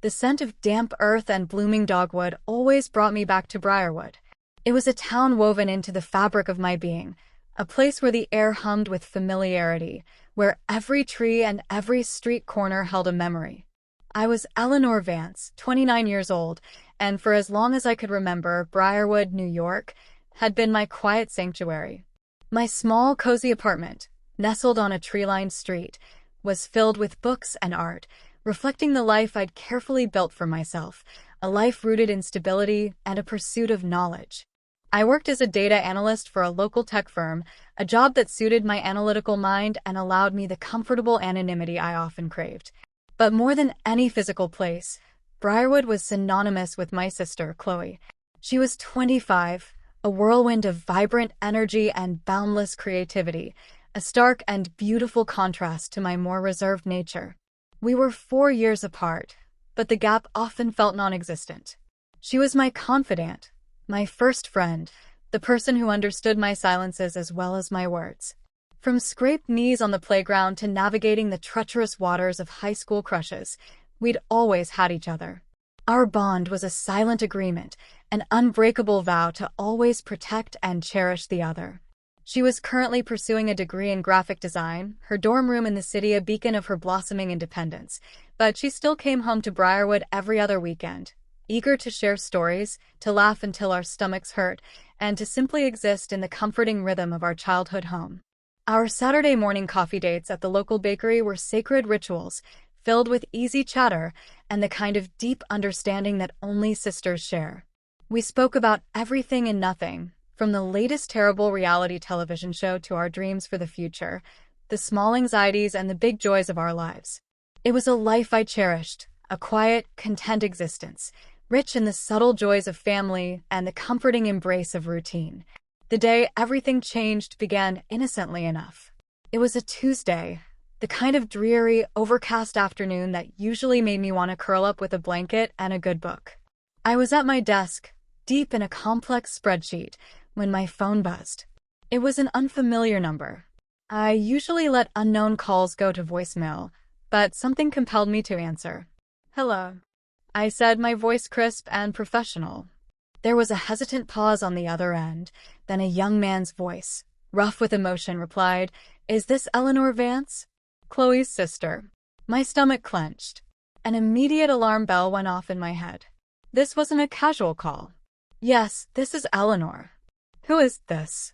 The scent of damp earth and blooming dogwood always brought me back to Briarwood. It was a town woven into the fabric of my being, a place where the air hummed with familiarity, where every tree and every street corner held a memory. I was Eleanor Vance, 29 years old, and for as long as I could remember, Briarwood, New York, had been my quiet sanctuary. My small, cozy apartment, nestled on a tree-lined street, was filled with books and art, reflecting the life I'd carefully built for myself, a life rooted in stability and a pursuit of knowledge. I worked as a data analyst for a local tech firm, a job that suited my analytical mind and allowed me the comfortable anonymity I often craved. But more than any physical place, Briarwood was synonymous with my sister, Chloe. She was 25, a whirlwind of vibrant energy and boundless creativity, a stark and beautiful contrast to my more reserved nature. We were 4 years apart, but the gap often felt non-existent. She was my confidant, my first friend, the person who understood my silences as well as my words. From scraped knees on the playground to navigating the treacherous waters of high school crushes, we'd always had each other. Our bond was a silent agreement, an unbreakable vow to always protect and cherish the other. She was currently pursuing a degree in graphic design, her dorm room in the city a beacon of her blossoming independence, but she still came home to Briarwood every other weekend, eager to share stories, to laugh until our stomachs hurt, and to simply exist in the comforting rhythm of our childhood home. Our Saturday morning coffee dates at the local bakery were sacred rituals, filled with easy chatter and the kind of deep understanding that only sisters share. We spoke about everything and nothing, from the latest terrible reality television show to our dreams for the future, the small anxieties and the big joys of our lives. It was a life I cherished, a quiet, content existence, rich in the subtle joys of family and the comforting embrace of routine. The day everything changed began innocently enough. It was a Tuesday, the kind of dreary, overcast afternoon that usually made me want to curl up with a blanket and a good book. I was at my desk, deep in a complex spreadsheet, when my phone buzzed. It was an unfamiliar number. I usually let unknown calls go to voicemail, but something compelled me to answer. "Hello," I said, my voice crisp and professional. There was a hesitant pause on the other end, then a young man's voice, rough with emotion, replied, "Is this Eleanor Vance?" Chloe's sister. My stomach clenched. An immediate alarm bell went off in my head. This wasn't a casual call. "Yes, this is Eleanor." "Who is this?"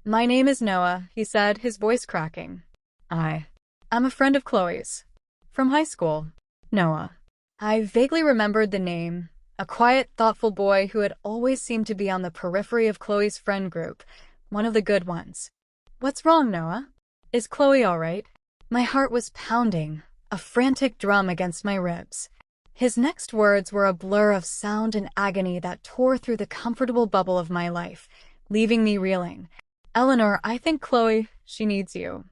"My name is Noah," he said, his voice cracking. I'm a friend of Chloe's. From high school." Noah. I vaguely remembered the name, a quiet, thoughtful boy who had always seemed to be on the periphery of Chloe's friend group, one of the good ones. "What's wrong, Noah? Is Chloe all right?" My heart was pounding, a frantic drum against my ribs. His next words were a blur of sound and agony that tore through the comfortable bubble of my life, leaving me reeling. "Eleanor, I think Chloe, she needs you.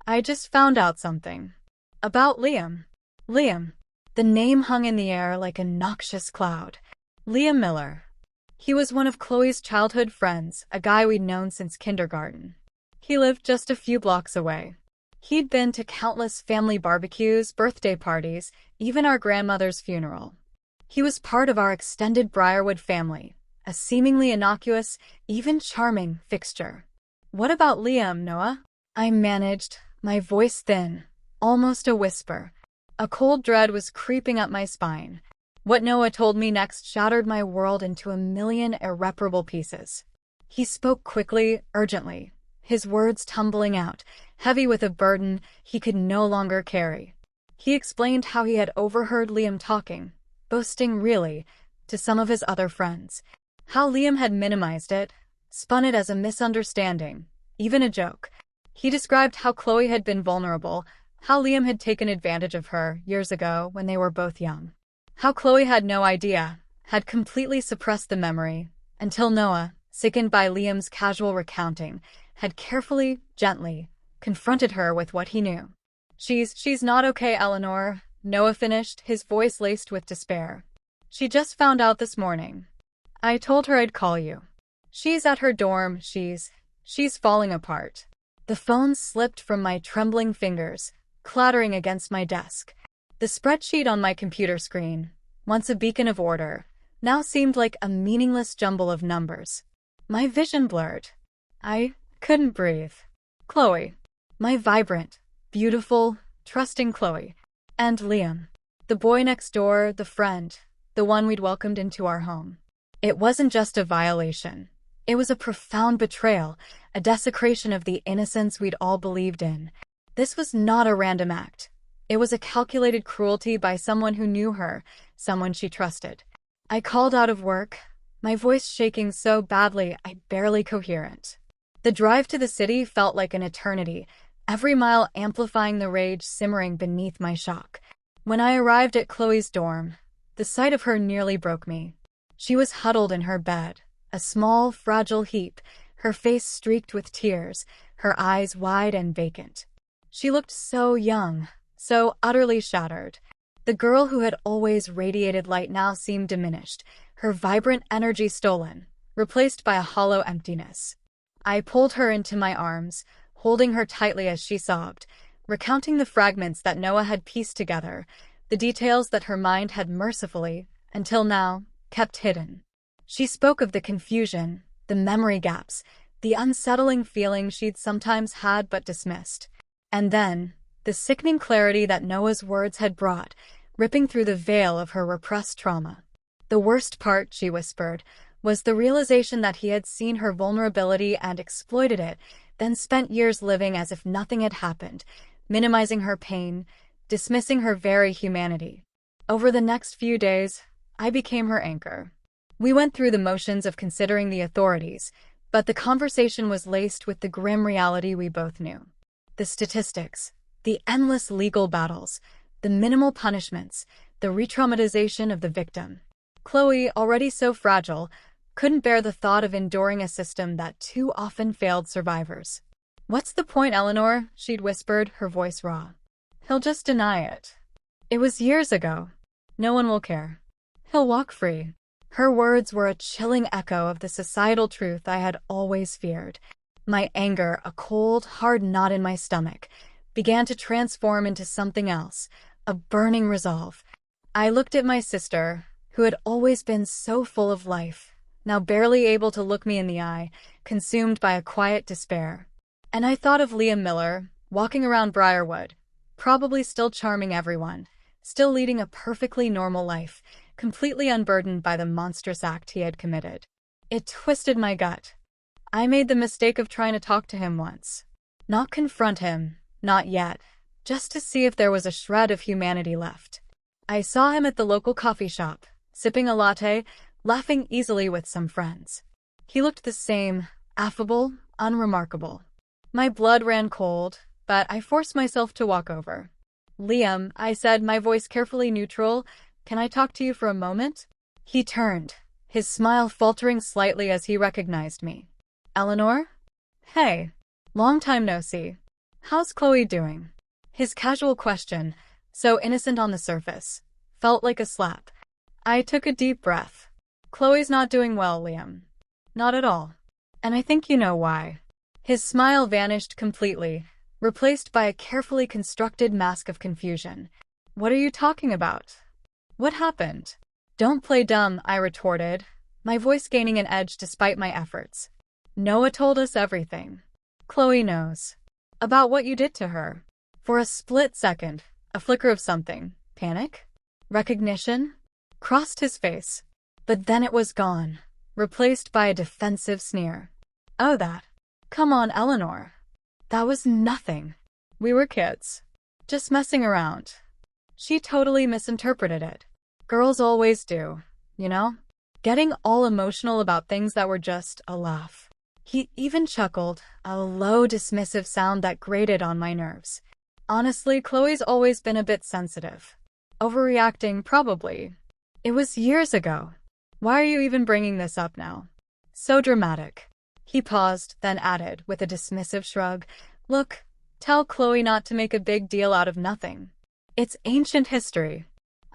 I just found out something. About Liam." Liam. The name hung in the air like a noxious cloud. Liam Miller. He was one of Chloe's childhood friends, a guy we'd known since kindergarten. He lived just a few blocks away. He'd been to countless family barbecues, birthday parties, even our grandmother's funeral. He was part of our extended Briarwood family, a seemingly innocuous, even charming fixture. "What about Liam, Noah?" I managed, my voice thin, almost a whisper. A cold dread was creeping up my spine. What Noah told me next shattered my world into a million irreparable pieces. He spoke quickly, urgently, his words tumbling out, heavy with a burden he could no longer carry. He explained how he had overheard Liam talking, boasting really, to some of his other friends. How Liam had minimized it, spun it as a misunderstanding, even a joke. He described how Chloe had been vulnerable, how Liam had taken advantage of her years ago when they were both young. How Chloe had no idea, had completely suppressed the memory, until Noah, sickened by Liam's casual recounting, had carefully, gently, confronted her with what he knew. She's not okay, Eleanor," Noah finished, his voice laced with despair. "She just found out this morning. I told her I'd call you. She's at her dorm, she's falling apart." The phone slipped from my trembling fingers, clattering against my desk. The spreadsheet on my computer screen, once a beacon of order, now seemed like a meaningless jumble of numbers. My vision blurred. I couldn't breathe. Chloe. My vibrant, beautiful, trusting Chloe. And Liam. The boy next door, the friend, the one we'd welcomed into our home. It wasn't just a violation. It was a profound betrayal, a desecration of the innocence we'd all believed in. This was not a random act. It was a calculated cruelty by someone who knew her, someone she trusted. I called out of work, my voice shaking so badly I barely coherent. The drive to the city felt like an eternity, every mile amplifying the rage simmering beneath my shock. When I arrived at Chloe's dorm, the sight of her nearly broke me. She was huddled in her bed, a small, fragile heap, her face streaked with tears, her eyes wide and vacant. She looked so young, so utterly shattered. The girl who had always radiated light now seemed diminished, her vibrant energy stolen, replaced by a hollow emptiness. I pulled her into my arms, holding her tightly as she sobbed, recounting the fragments that Noah had pieced together, the details that her mind had mercifully, until now, kept hidden. She spoke of the confusion, the memory gaps, the unsettling feeling she'd sometimes had but dismissed. And then, the sickening clarity that Noah's words had brought, ripping through the veil of her repressed trauma. The worst part, she whispered, was the realization that he had seen her vulnerability and exploited it, then spent years living as if nothing had happened, minimizing her pain, dismissing her very humanity. Over the next few days, I became her anchor. We went through the motions of considering the authorities, but the conversation was laced with the grim reality we both knew. The statistics, the endless legal battles, the minimal punishments, the re-traumatization of the victim. Chloe, already so fragile, couldn't bear the thought of enduring a system that too often failed survivors. "What's the point, Eleanor?" she'd whispered, her voice raw. "He'll just deny it. It was years ago. No one will care. He'll walk free." Her words were a chilling echo of the societal truth I had always feared. My anger, a cold, hard knot in my stomach, began to transform into something else, a burning resolve. I looked at my sister, who had always been so full of life, now barely able to look me in the eye, consumed by a quiet despair. And I thought of Liam Miller, walking around Briarwood, probably still charming everyone, still leading a perfectly normal life, completely unburdened by the monstrous act he had committed. It twisted my gut. I made the mistake of trying to talk to him once. Not confront him, not yet, just to see if there was a shred of humanity left. I saw him at the local coffee shop, sipping a latte, laughing easily with some friends. He looked the same, affable, unremarkable. My blood ran cold, but I forced myself to walk over. "Liam," I said, my voice carefully neutral, "can I talk to you for a moment?" He turned, his smile faltering slightly as he recognized me. "Eleanor? Hey. Long time no see. How's Chloe doing?" His casual question, so innocent on the surface, felt like a slap. I took a deep breath. "Chloe's not doing well, Liam. Not at all. And I think you know why." His smile vanished completely, replaced by a carefully constructed mask of confusion. "What are you talking about? What happened?" "Don't play dumb," I retorted, my voice gaining an edge despite my efforts. "Noah told us everything. Chloe knows. About what you did to her." For a split second, a flicker of something, panic? Recognition? Crossed his face. But then it was gone, replaced by a defensive sneer. "Oh, that. Come on, Eleanor. That was nothing. We were kids. Just messing around." She totally misinterpreted it. Girls always do, you know? Getting all emotional about things that were just a laugh. He even chuckled, a low, dismissive sound that grated on my nerves. Honestly, Chloe's always been a bit sensitive. Overreacting, probably. It was years ago. Why are you even bringing this up now? So dramatic. He paused, then added, with a dismissive shrug, "Look, tell Chloe not to make a big deal out of nothing. It's ancient history.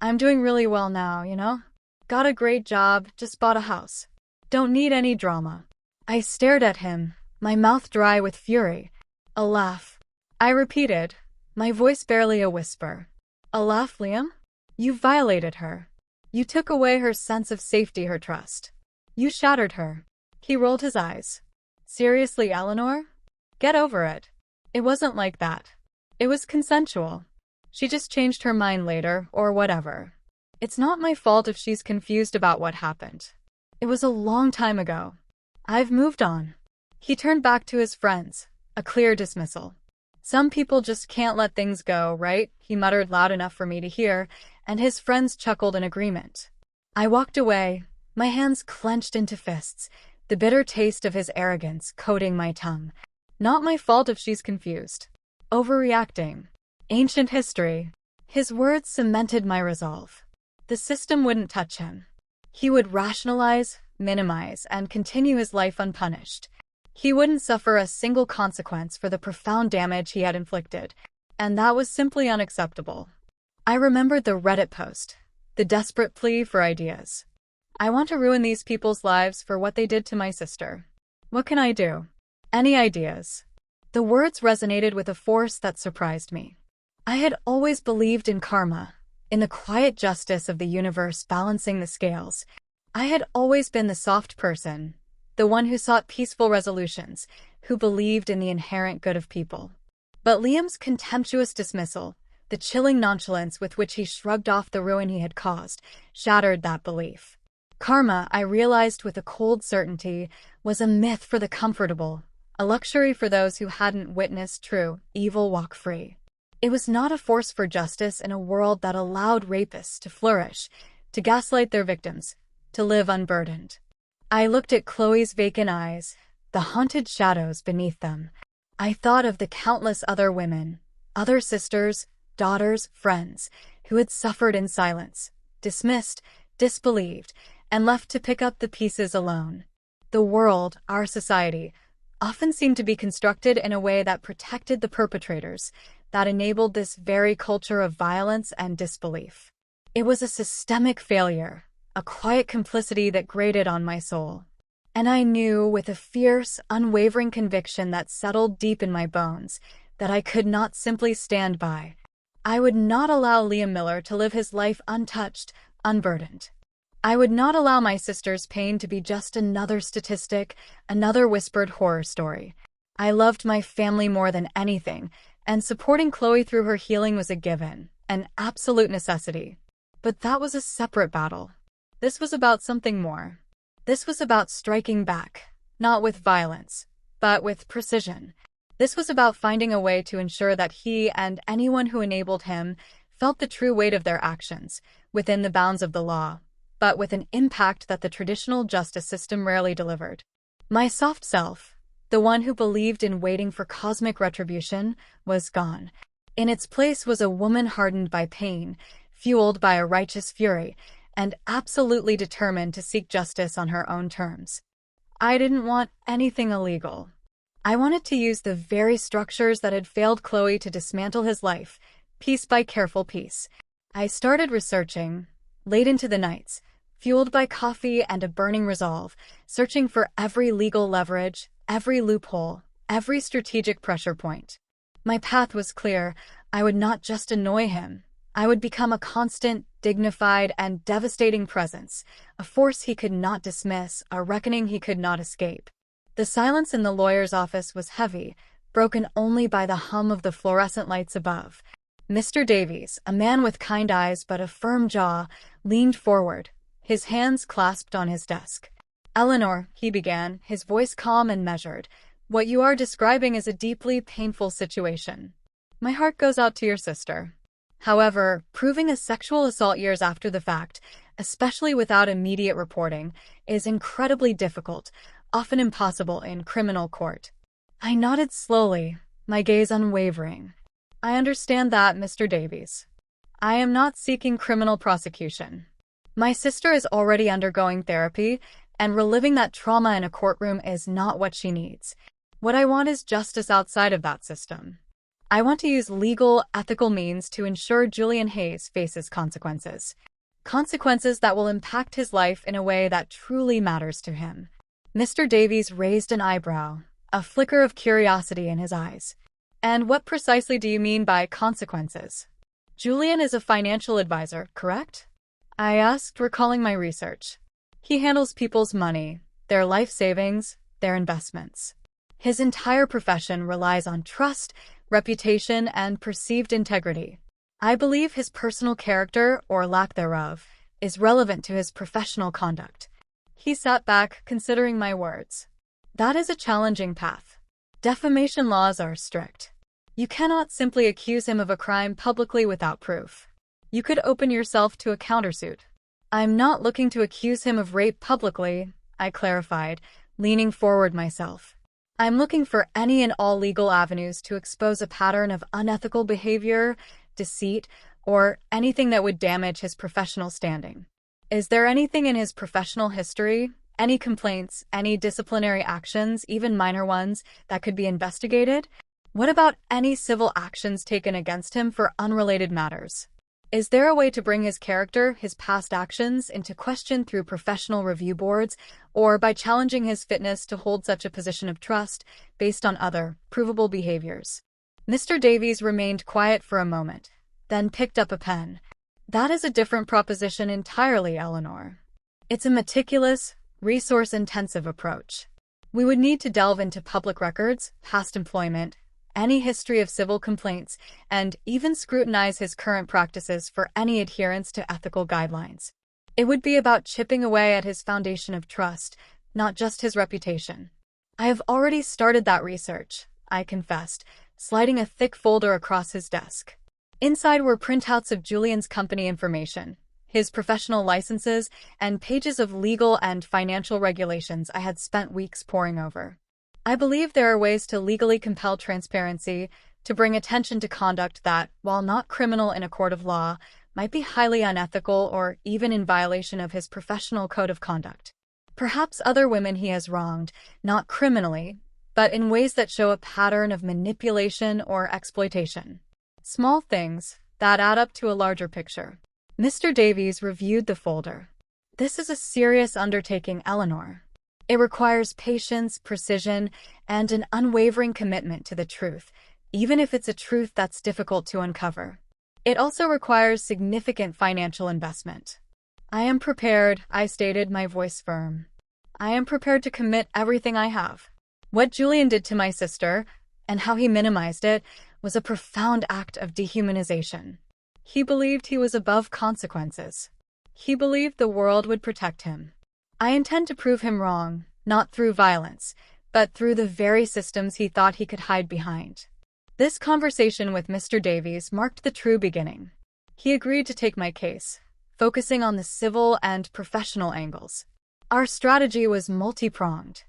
I'm doing really well now, you know? Got a great job, just bought a house. Don't need any drama." I stared at him, my mouth dry with fury. "A laugh," I repeated, my voice barely a whisper. "A laugh, Liam? You violated her. You took away her sense of safety, her trust. You shattered her. He rolled his eyes. Seriously, Eleanor? Get over it. It wasn't like that. It was consensual. She just changed her mind later, or whatever. It's not my fault if she's confused about what happened. It was a long time ago. I've moved on. He turned back to his friends, a clear dismissal. Some people just can't let things go, right? He muttered loud enough for me to hear, and his friends chuckled in agreement. I walked away, my hands clenched into fists, the bitter taste of his arrogance coating my tongue. Not my fault if she's confused. Overreacting. Ancient history. His words cemented my resolve. The system wouldn't touch him. He would rationalize, minimize, and continue his life unpunished. He wouldn't suffer a single consequence for the profound damage he had inflicted, and that was simply unacceptable. I remembered the Reddit post, the desperate plea for ideas. I want to ruin these people's lives for what they did to my sister. What can I do? Any ideas? The words resonated with a force that surprised me. I had always believed in karma, in the quiet justice of the universe balancing the scales. I had always been the soft person, the one who sought peaceful resolutions, who believed in the inherent good of people. But Liam's contemptuous dismissal, the chilling nonchalance with which he shrugged off the ruin he had caused, shattered that belief. Karma, I realized with a cold certainty, was a myth for the comfortable, a luxury for those who hadn't witnessed true evil walk free. It was not a force for justice in a world that allowed rapists to flourish, to gaslight their victims, to live unburdened. I looked at Chloe's vacant eyes, the haunted shadows beneath them. I thought of the countless other women, other sisters, daughters, friends, who had suffered in silence, dismissed, disbelieved, and left to pick up the pieces alone. The world, our society, often seemed to be constructed in a way that protected the perpetrators, that enabled this very culture of violence and disbelief. It was a systemic failure, a quiet complicity that grated on my soul. And I knew, with a fierce, unwavering conviction that settled deep in my bones, that I could not simply stand by. I would not allow Liam Miller to live his life untouched, unburdened. I would not allow my sister's pain to be just another statistic, another whispered horror story. I loved my family more than anything, and supporting Chloe through her healing was a given, an absolute necessity. But that was a separate battle. This was about something more. This was about striking back, not with violence, but with precision. This was about finding a way to ensure that he and anyone who enabled him felt the true weight of their actions, within the bounds of the law, but with an impact that the traditional justice system rarely delivered. My soft self, the one who believed in waiting for cosmic retribution, was gone. In its place was a woman hardened by pain, fueled by a righteous fury, and absolutely determined to seek justice on her own terms. I didn't want anything illegal. I wanted to use the very structures that had failed Chloe to dismantle his life, piece by careful piece. I started researching, late into the nights, fueled by coffee and a burning resolve, searching for every legal leverage, every loophole, every strategic pressure point. My path was clear. I would not just annoy him. I would become a constant, dignified, and devastating presence, a force he could not dismiss, a reckoning he could not escape. The silence in the lawyer's office was heavy, broken only by the hum of the fluorescent lights above. Mr. Davies, a man with kind eyes but a firm jaw, leaned forward, his hands clasped on his desk. "Eleanor," he began, his voice calm and measured, "what you are describing is a deeply painful situation. My heart goes out to your sister. However, proving a sexual assault years after the fact, especially without immediate reporting, is incredibly difficult, often impossible in criminal court." I nodded slowly, my gaze unwavering. "I understand that, Mr. Davies. I am not seeking criminal prosecution. My sister is already undergoing therapy, and reliving that trauma in a courtroom is not what she needs. What I want is justice outside of that system. I want to use legal, ethical means to ensure Julian Hayes faces consequences. Consequences that will impact his life in a way that truly matters to him." Mr. Davies raised an eyebrow, a flicker of curiosity in his eyes. "And what precisely do you mean by consequences? Julian is a financial advisor, correct?" I asked, recalling my research. He handles people's money, their life savings, their investments. His entire profession relies on trust, reputation, and perceived integrity. I believe his personal character, or lack thereof, is relevant to his professional conduct. He sat back, considering my words. That is a challenging path. Defamation laws are strict. You cannot simply accuse him of a crime publicly without proof. You could open yourself to a countersuit. I'm not looking to accuse him of rape publicly, I clarified, leaning forward myself. I'm looking for any and all legal avenues to expose a pattern of unethical behavior, deceit, or anything that would damage his professional standing. Is there anything in his professional history, any complaints, any disciplinary actions, even minor ones, that could be investigated? What about any civil actions taken against him for unrelated matters? Is there a way to bring his character, his past actions, into question through professional review boards, or by challenging his fitness to hold such a position of trust based on other, provable behaviors? Mr. Davies remained quiet for a moment, then picked up a pen. That is a different proposition entirely, Eleanor. It's a meticulous, resource-intensive approach. We would need to delve into public records, past employment, any history of civil complaints, and even scrutinize his current practices for any adherence to ethical guidelines. It would be about chipping away at his foundation of trust, not just his reputation. I have already started that research, I confessed, sliding a thick folder across his desk. Inside were printouts of Julian's company information, his professional licenses, and pages of legal and financial regulations I had spent weeks poring over. I believe there are ways to legally compel transparency, to bring attention to conduct that, while not criminal in a court of law, might be highly unethical or even in violation of his professional code of conduct. Perhaps other women he has wronged, not criminally, but in ways that show a pattern of manipulation or exploitation. Small things that add up to a larger picture. Mr. Davies reviewed the folder. This is a serious undertaking, Eleanor. It requires patience, precision, and an unwavering commitment to the truth, even if it's a truth that's difficult to uncover. It also requires significant financial investment. I am prepared, I stated, my voice firm. I am prepared to commit everything I have. What Julian did to my sister, and how he minimized it, was a profound act of dehumanization. He believed he was above consequences. He believed the world would protect him. I intend to prove him wrong, not through violence, but through the very systems he thought he could hide behind. This conversation with Mr. Davies marked the true beginning. He agreed to take my case, focusing on the civil and professional angles. Our strategy was multi-pronged.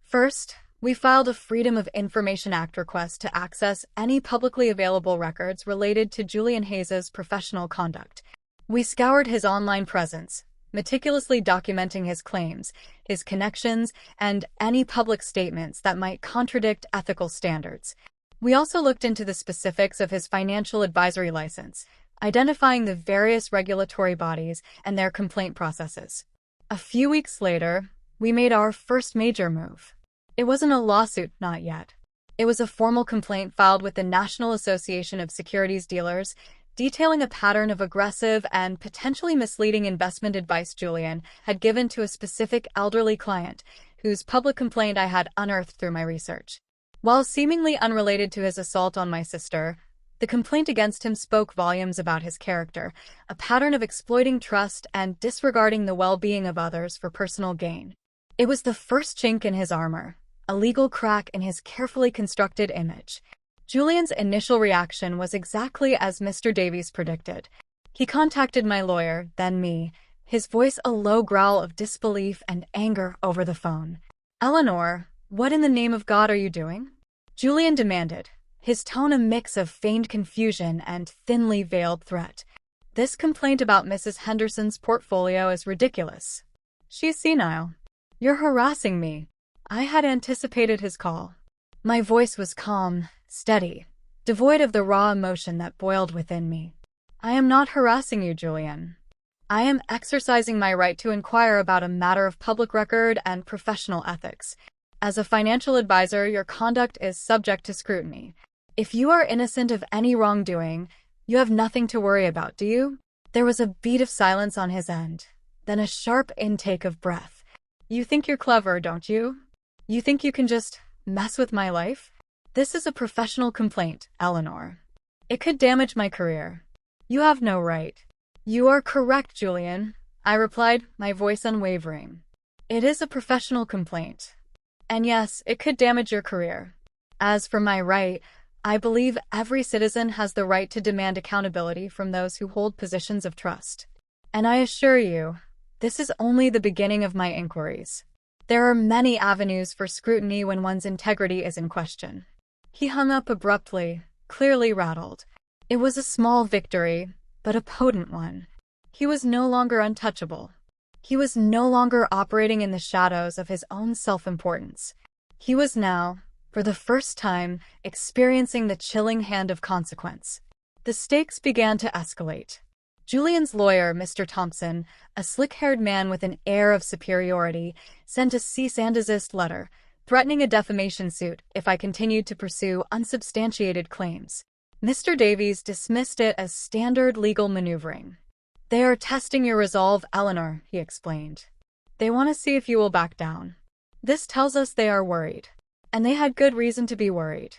First, we filed a Freedom of Information Act request to access any publicly available records related to Julian Hayes's professional conduct. We scoured his online presence, meticulously documenting his claims, his connections, and any public statements that might contradict ethical standards. We also looked into the specifics of his financial advisory license, identifying the various regulatory bodies and their complaint processes. A few weeks later, we made our first major move. It wasn't a lawsuit, not yet. It was a formal complaint filed with the National Association of Securities Dealers, detailing a pattern of aggressive and potentially misleading investment advice Julian had given to a specific elderly client, whose public complaint I had unearthed through my research. While seemingly unrelated to his assault on my sister, the complaint against him spoke volumes about his character, a pattern of exploiting trust and disregarding the well-being of others for personal gain. It was the first chink in his armor, a legal crack in his carefully constructed image. Julian's initial reaction was exactly as Mr. Davies predicted. He contacted my lawyer, then me, his voice a low growl of disbelief and anger over the phone. "Eleanor, what in the name of God are you doing?" Julian demanded, his tone a mix of feigned confusion and thinly veiled threat. "This complaint about Mrs. Henderson's portfolio is ridiculous. She's senile. You're harassing me." I had anticipated his call. My voice was calm, steady, devoid of the raw emotion that boiled within me. "I am not harassing you, Julian. I am exercising my right to inquire about a matter of public record and professional ethics. As a financial advisor, your conduct is subject to scrutiny. If you are innocent of any wrongdoing, you have nothing to worry about, do you?" There was a beat of silence on his end, then a sharp intake of breath. You think you're clever, don't you? You think you can just mess with my life? This is a professional complaint, Eleanor. It could damage my career. You have no right. You are correct, Julian, I replied, my voice unwavering. It is a professional complaint. And yes, it could damage your career. As for my right, I believe every citizen has the right to demand accountability from those who hold positions of trust. And I assure you, this is only the beginning of my inquiries. There are many avenues for scrutiny when one's integrity is in question. He hung up abruptly, clearly rattled. It was a small victory, but a potent one. He was no longer untouchable. He was no longer operating in the shadows of his own self-importance. He was now, for the first time, experiencing the chilling hand of consequence. The stakes began to escalate. Julian's lawyer, Mr. Thompson, a slick-haired man with an air of superiority, sent a cease and desist letter, threatening a defamation suit if I continued to pursue unsubstantiated claims. Mr. Davies dismissed it as standard legal maneuvering. They are testing your resolve, Eleanor, he explained. They want to see if you will back down. This tells us they are worried. And they had good reason to be worried.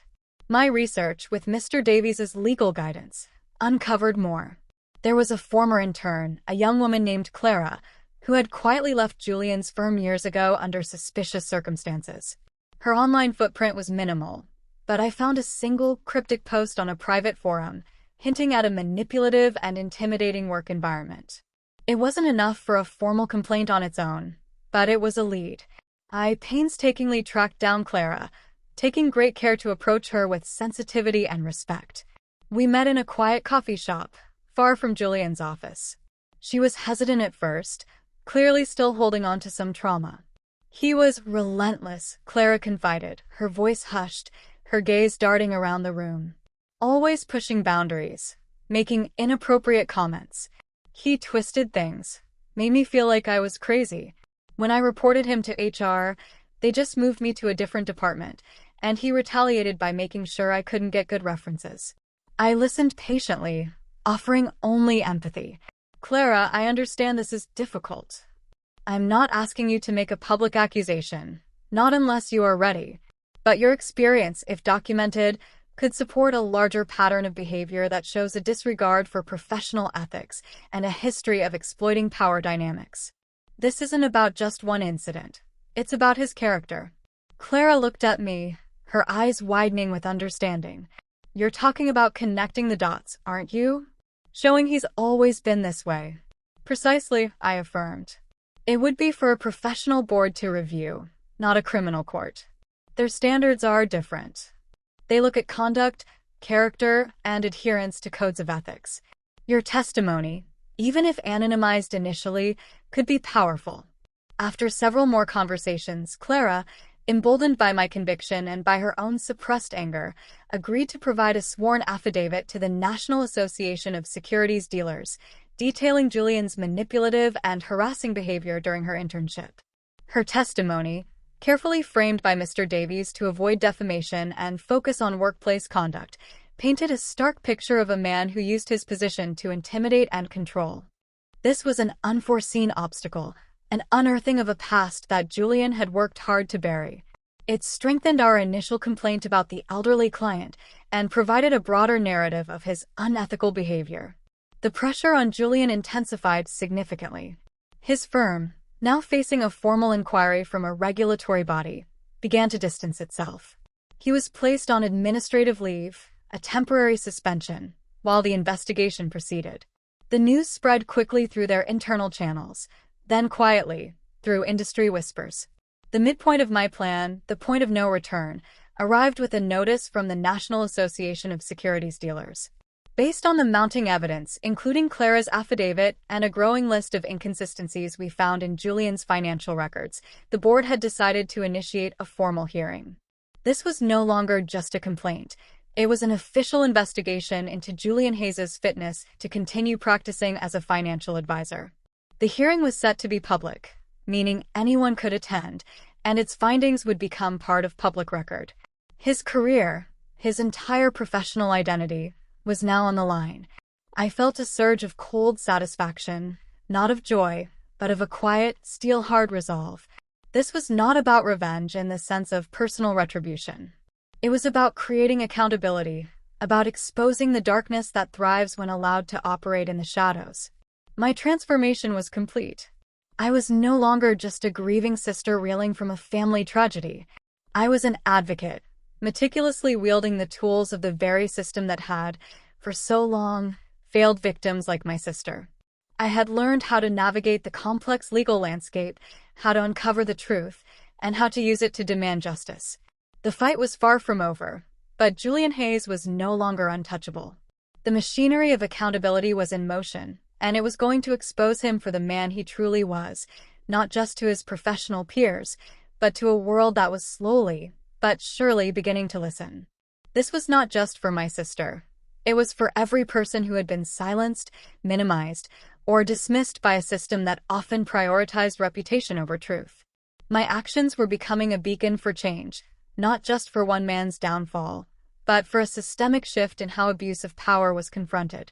My research, with Mr. Davies's legal guidance, uncovered more. There was a former intern, a young woman named Clara, who had quietly left Julian's firm years ago under suspicious circumstances. Her online footprint was minimal, but I found a single cryptic post on a private forum, hinting at a manipulative and intimidating work environment. It wasn't enough for a formal complaint on its own, but it was a lead. I painstakingly tracked down Clara, taking great care to approach her with sensitivity and respect. We met in a quiet coffee shop, far from Julian's office. She was hesitant at first, clearly still holding on to some trauma. He was relentless, Clara confided, her voice hushed, her gaze darting around the room. Always pushing boundaries, making inappropriate comments. He twisted things, made me feel like I was crazy. When I reported him to HR, they just moved me to a different department, and he retaliated by making sure I couldn't get good references. I listened patiently, offering only empathy. Clara, I understand this is difficult. I'm not asking you to make a public accusation, not unless you are ready. But your experience, if documented, could support a larger pattern of behavior that shows a disregard for professional ethics and a history of exploiting power dynamics. This isn't about just one incident. It's about his character. Clara looked at me, her eyes widening with understanding. You're talking about connecting the dots, aren't you? Showing he's always been this way. Precisely, I affirmed. It would be for a professional board to review, not a criminal court. Their standards are different. They look at conduct, character, and adherence to codes of ethics. Your testimony, even if anonymized initially, could be powerful. After several more conversations, Clara, emboldened by my conviction and by her own suppressed anger, agreed to provide a sworn affidavit to the National Association of Securities Dealers, detailing Julian's manipulative and harassing behavior during her internship. Her testimony, carefully framed by Mr. Davies to avoid defamation and focus on workplace conduct, painted a stark picture of a man who used his position to intimidate and control. This was an unforeseen obstacle, an unearthing of a past that Julian had worked hard to bury. It strengthened our initial complaint about the elderly client and provided a broader narrative of his unethical behavior. The pressure on Julian intensified significantly. His firm, now facing a formal inquiry from a regulatory body, began to distance itself. He was placed on administrative leave, a temporary suspension, while the investigation proceeded. The news spread quickly through their internal channels, then quietly, through industry whispers. The midpoint of my plan, the point of no return, arrived with a notice from the National Association of Securities Dealers. Based on the mounting evidence, including Clara's affidavit and a growing list of inconsistencies we found in Julian's financial records, the board had decided to initiate a formal hearing. This was no longer just a complaint. It was an official investigation into Julian Hayes's fitness to continue practicing as a financial advisor. The hearing was set to be public, meaning anyone could attend, and its findings would become part of public record. His career, his entire professional identity, was now on the line. I felt a surge of cold satisfaction, not of joy, but of a quiet, steel-hard resolve. This was not about revenge in the sense of personal retribution. It was about creating accountability, about exposing the darkness that thrives when allowed to operate in the shadows. My transformation was complete. I was no longer just a grieving sister reeling from a family tragedy. I was an advocate, meticulously wielding the tools of the very system that had, for so long, failed victims like my sister. I had learned how to navigate the complex legal landscape, how to uncover the truth, and how to use it to demand justice. The fight was far from over, but Julian Hayes was no longer untouchable. The machinery of accountability was in motion, and it was going to expose him for the man he truly was, not just to his professional peers, but to a world that was slowly, but surely beginning to listen. This was not just for my sister. It was for every person who had been silenced, minimized, or dismissed by a system that often prioritized reputation over truth. My actions were becoming a beacon for change, not just for one man's downfall, but for a systemic shift in how abuse of power was confronted.